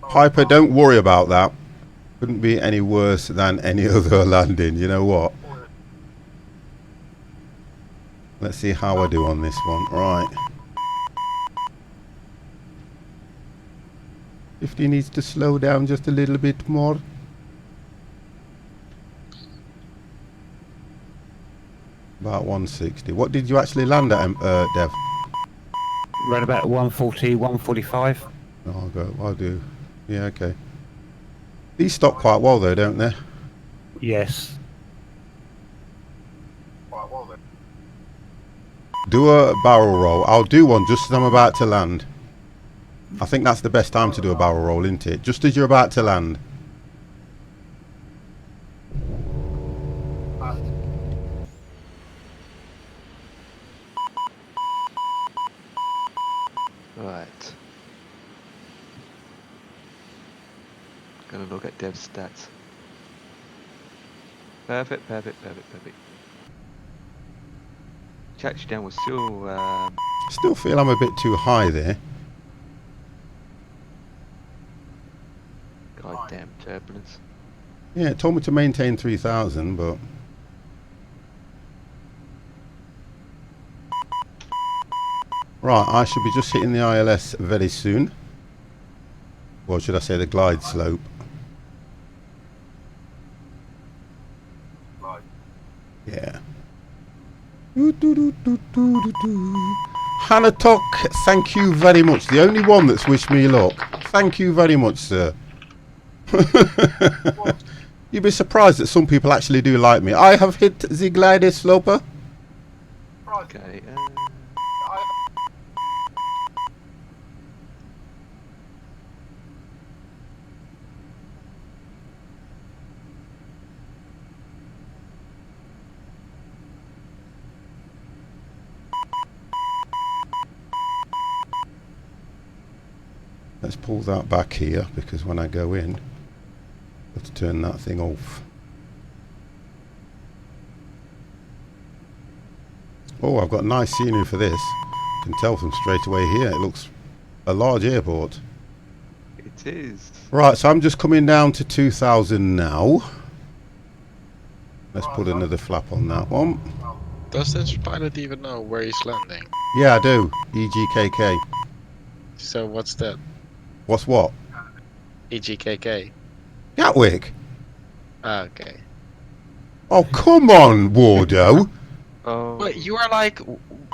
Piper, don't worry about that. Couldn't be any worse than any other landing. You know what? Let's see how I do on this one. Right. 50 needs to slow down just a little bit more. About 160. What did you actually land at, Dev? Around about 140, 145. Oh, I'll do. Yeah, okay. These stop quite well though, don't they? Yes. Do a barrel roll. I'll do one just as I'm about to land. I think that's the best time to do a barrel roll, isn't it? Just as you're about to land. Right. Gonna look at Dev's stats. Perfect. Touchdown was still. Still feel I'm a bit too high there. Goddamn turbulence. Yeah, it told me to maintain 3,000, but... Right, I should be just hitting the ILS very soon. Or should I say the glide slope. Yeah. Hannah Tuck, thank you very much. The only one that's wished me luck. Thank you very much, sir. You'd be surprised that some people actually do like me. I have hit the glider sloper. Okay. Let's pull that back here, because when I go in, I have to turn that thing off. Oh, I've got nice scenery for this. You can tell from straight away here, it looks a large airport. It is. Right, so I'm just coming down to 2,000 now. Let's put another flap on that one. Does this pilot even know where he's landing? Yeah, I do. EGKK. So what's that? What's what? EGKK. Gatwick. Ah, okay. Oh, come on, Wardo. Oh. But you are like,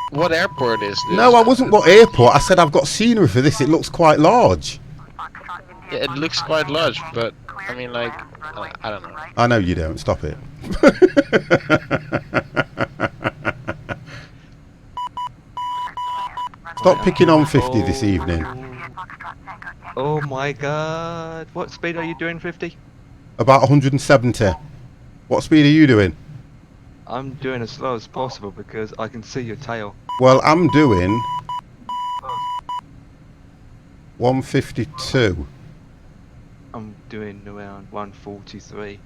what airport is this? No, I wasn't what airport. I said I've got scenery for this. It looks quite large. Yeah, it looks quite large, but I mean, like, I don't know. I know you don't. Stop it. Stop picking on 50 this evening. Oh my god. What speed are you doing, 50? About 170. What speed are you doing? I'm doing as slow as possible because I can see your tail. Well, I'm doing 152. I'm doing around 143.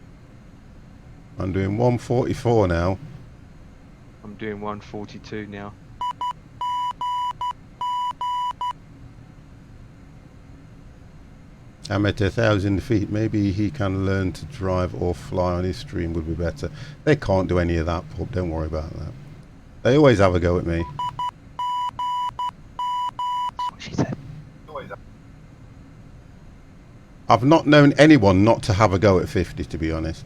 I'm doing 144 now. I'm doing 142 now. I'm at 1,000 feet. Maybe he can learn to drive or fly on his stream would be better. They can't do any of that, Pub. Don't worry about that. They always have a go at me. That's what she said. I've not known anyone not to have a go at 50, to be honest.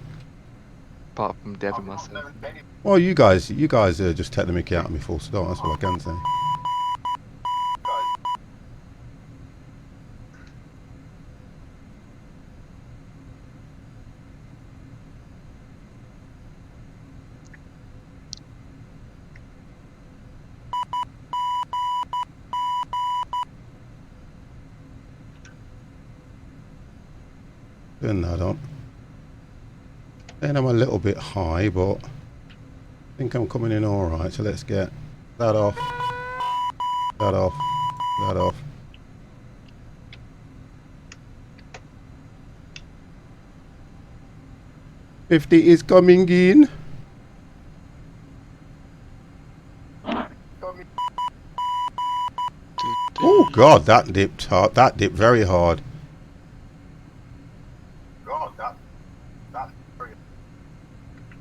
Apart from Dev and myself. Well, you guys just take the mickey out of me full stop. That's all I can say. Turn that on. Then I'm a little bit high, but I think I'm coming in all right. So let's get that off, that off, that off. $50 is coming in. Oh God, that dipped hard. That dipped very hard.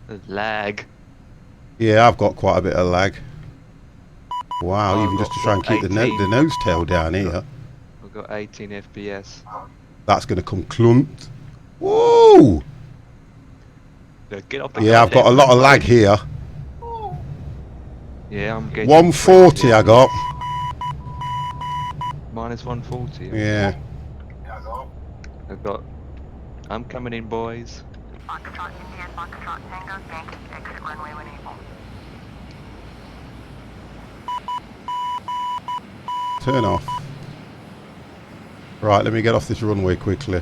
The lag. Yeah, I've got quite a bit of lag. Wow, Oh, even just to try and keep the 18. nose tail down here. I've got 18 FPS. That's going to come clunked. Whoa! No, get off the Yeah, I've got a lot of lag here. Yeah, I'm getting 140 I got. minus 140. Yeah. I'm coming in, boys. Foxtrot India, Foxtrot Tango, Yankee, exit runway when able. Turn off. Right, let me get off this runway quickly.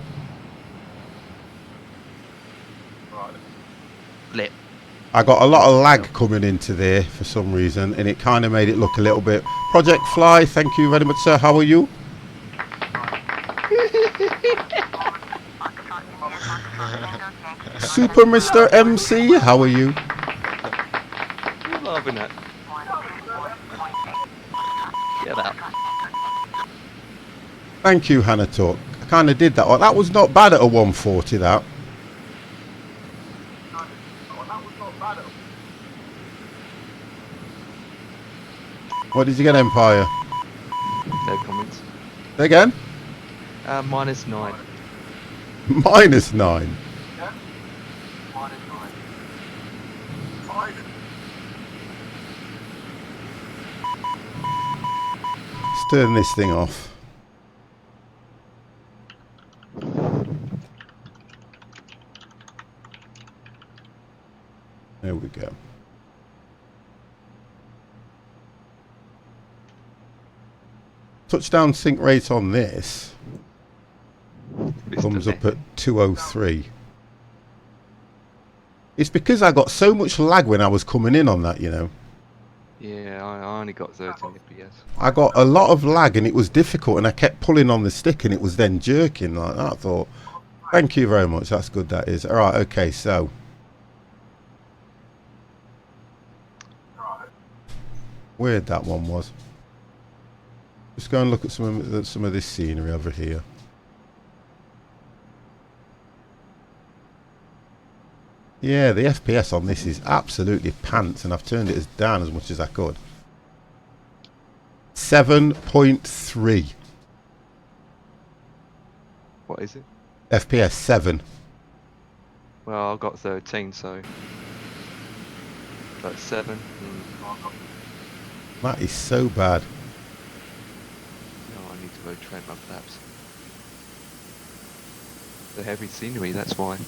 Flip. I got a lot of lag coming into there for some reason, and it kind of made it look a little bit... Project Fly, thank you very much, sir. How are you? Super Mr. MC, how are you? You're laughing at. Get out. Thank you, Hannah Talk. I kind of did that. Oh, that was not bad at a 140, that. What did you get, Empire? No comments. Again? Minus 9. -9. Let's turn this thing off. There we go. Touchdown sync rate on this comes up at 203. It's because I got so much lag when I was coming in on that, you know. Yeah, I only got 13 FPS. I got a lot of lag and it was difficult, and I kept pulling on the stick and it was then jerking like that. I thought, thank you very much, that's good, that is. Alright, okay, so weird that one was. Just go and look at some of this scenery over here. Yeah, the FPS on this is absolutely pants, and I've turned it down as much as I could. 7.3 What is it? FPS 7. Well, I've got 13, so... That's 7. That is so bad. No, I need to rotate my flaps. The heavy scenery, that's why.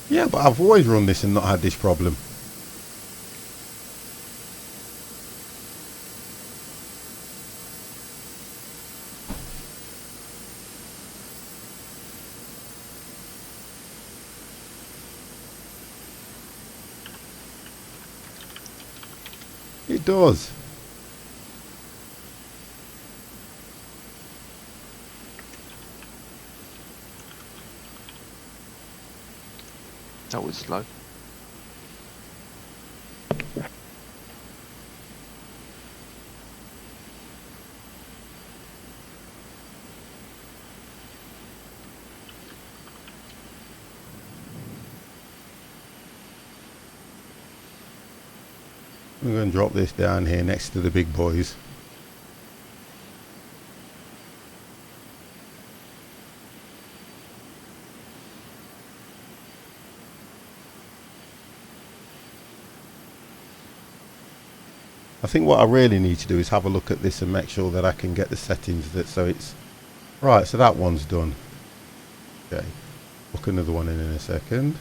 Yeah, but I've always run this and not had this problem. It does. That was slow. I'm going to drop this down here next to the big boys. I think what I really need to do is have a look at this and make sure that I can get the settings that so it's right. So that one's done. Okay, book another one in a second.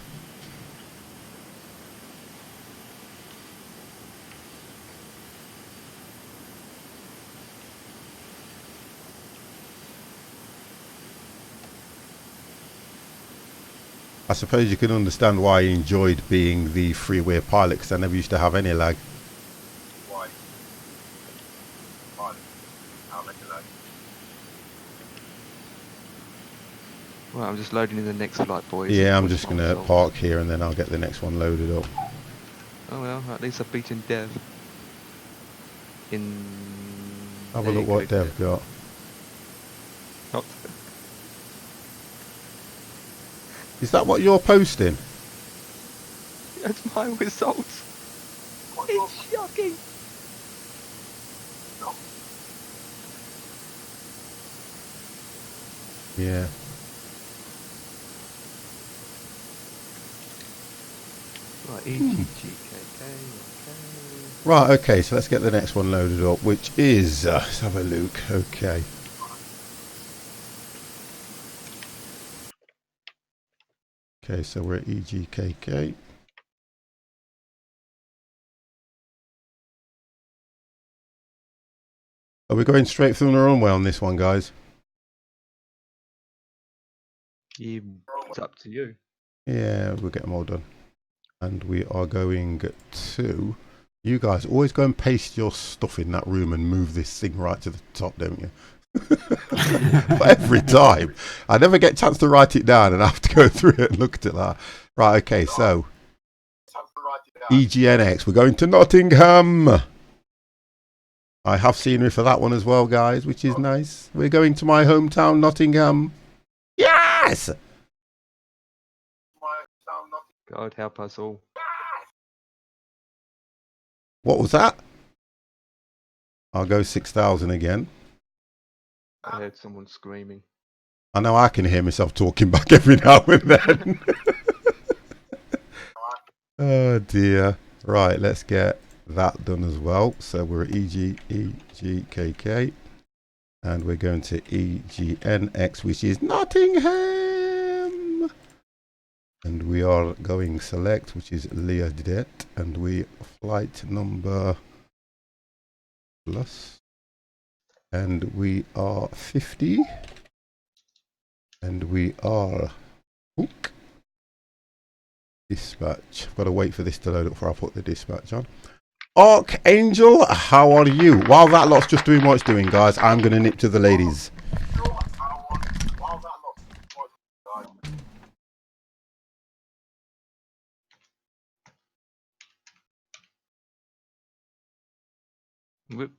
I suppose you can understand why I enjoyed being the freeway pilot, because I never used to have any lag. Why? How many lag? Well, I'm just loading in the next flight, boys. Yeah, I'm Watch just my going to results. park here and then I'll get the next one loaded up. Oh well, at least I've beaten Dev. Have a look what Dev got. Oh, Is that what you're posting? that's my results. It's shocking. Yeah. Right, EGGKK, okay. Right, okay, so let's get the next one loaded up, which is, let's have a look, okay. Okay, so we're at EGKK. Are we going straight through the runway on this one, guys? It's up to you. Yeah, we'll get them all done. And we are going to... You guys always go and paste your stuff in that room and move this thing right to the top, don't you? Every time. I never get a chance to write it down and I have to go through it and look at that. Right, okay, so... EGNX, we're going to Nottingham. I have scenery for that one as well, guys, which is nice. We're going to my hometown, Nottingham. Yes! God help us all. What was that? I'll go 6,000 again. I heard someone screaming. I know I can hear myself talking back every now and then. Oh dear. Right, let's get that done as well. So we're at EGKK and we're going to EGNX, which is Nottingham. And we are going select, which is Liadet, and we flight number plus, and we are 50, and we are hook. Dispatch. I've got to wait for this to load up before I put the dispatch on. Archangel, how are you? While that lot's just doing what it's doing, guys, I'm going to nip to the ladies. Whoop.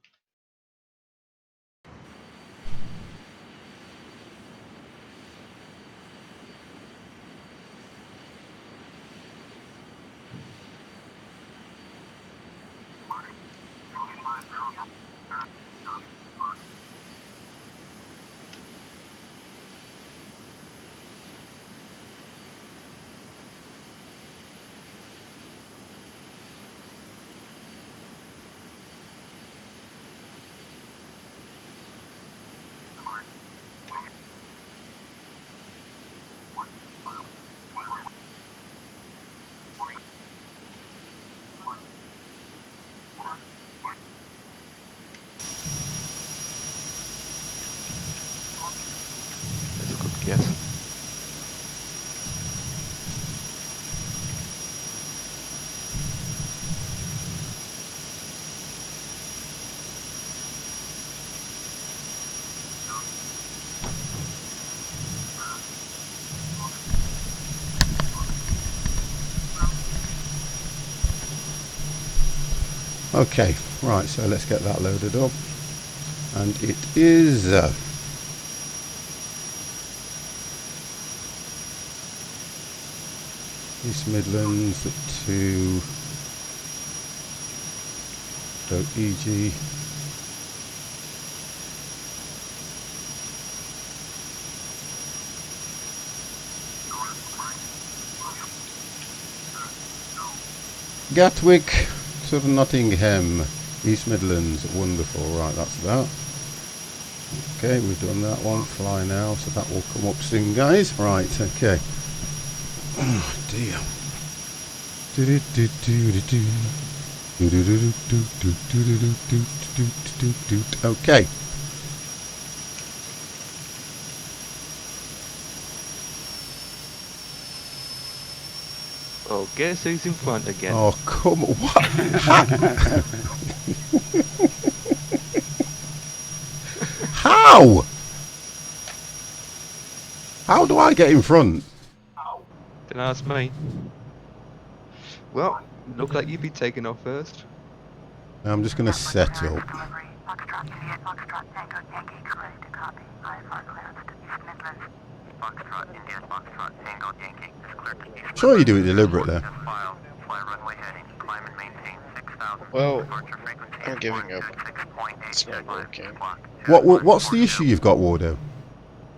That's a good guess. Okay, right, so let's get that loaded up. And it is East Midlands to EG. Gatwick to Nottingham, East Midlands. Wonderful. Right, that's that. Okay, we've done that one. Fly now, so that will come up soon, guys. Right, okay. Oh dear. Okay. Well, guess who's in front again? Oh, come on. What? How? How do I get in front? Don't ask me. Well, look like you'd be taking off first. I'm just going to set up. Delivery. Foxtrot, India, Foxtrot, Tango, Yankee, ready to copy. IFR clearance to East Midlands. Foxtrot, India, Foxtrot, Tango, Yankee, is cleared to East Sure you do it Midlands. deliberately. As filed, fly runway heading, climb and maintain 6,000. Well, Departure frequency I'm is giving up. 126.8 It's not 5 working. o'clock. What's the issue you've got, Wardo?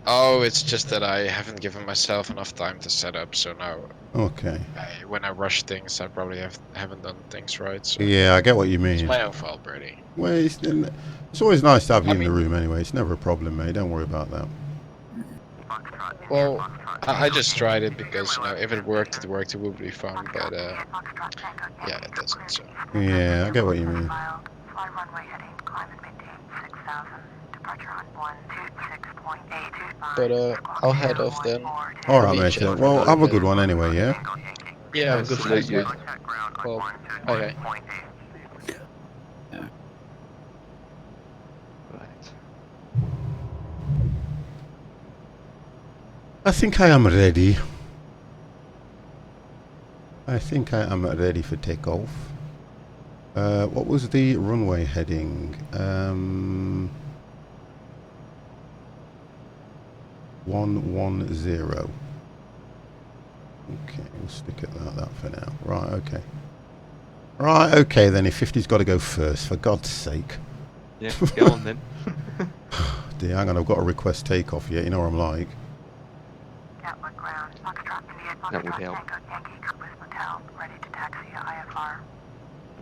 Oh, it's just that I haven't given myself enough time to set up, so now Okay. when I rush things, I probably haven't done things right. So Yeah, I get what you it's mean. my own fault, Brady. Well, it's always nice to have you in the room anyway. It's never a problem, mate. Don't worry about that. Foxtrot, India, Well, Foxtrot, I Tango, just Yankee. tried it because, you know, if it worked, it worked. It would be fun, but Foxtrot, Tango, yeah, Yankee, it doesn't. So Yeah, I get what you mean. filed, fly runway heading, climb and maintain 6,000. Departure on 126.825. But, I'll head off then. All right, Be mate. chill. Well, have a good one anyway, yeah? Yeah, have a good Salute flight, you. man. Well, bye. Right. I think I am ready. I think I am ready for takeoff. What was the runway heading? 110. Okay, we'll stick at that for now. Right, okay. Right, okay then, if 50's got to go first, for God's sake. Yeah, go on then. Dear, hang on, I've got to request takeoff yet, you know what I'm like. Gatwick ground, Foxtrot, India, That would Foxtrot, help. Tango, Yankee, Cooper's Motel, ready to taxi IFR.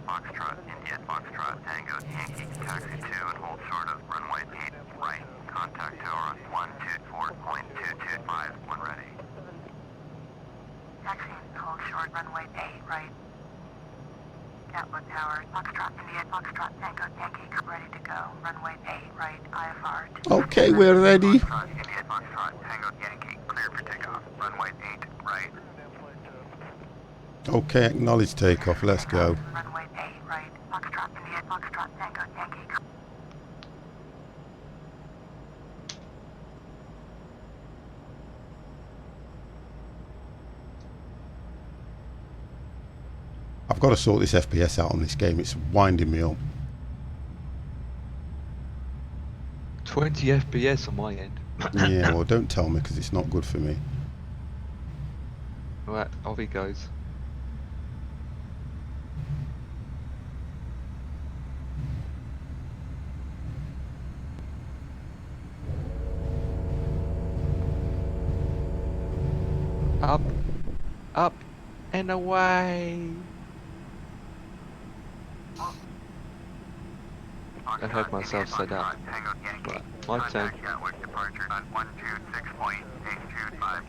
Foxtrot, India, Foxtrot, Tango, Yankee, taxi 2 and hold short of runway 8 right. Contact tower on 124.225 when ready. Taxi and hold short runway 8 right. Gatwick Tower, Foxtrot, India, Foxtrot, Tango, Yankee, ready to go. Runway 8 right, IFR. Okay, we're ready. Foxtrot, India, Foxtrot, Tango, Yankee, clear for takeoff. Runway 8 right. Okay, acknowledge takeoff, let's go. Runway 8 right. Foxtrot, India, Foxtrot, Tango, Yankee. I've got to sort this FPS out on this game, it's winding me up. 20 FPS on my end. Yeah, well don't tell me because it's not good for me. Right, off he goes. Up, up, and away. I heard myself say that. Right, my turn. Gatwick departure on 126.825.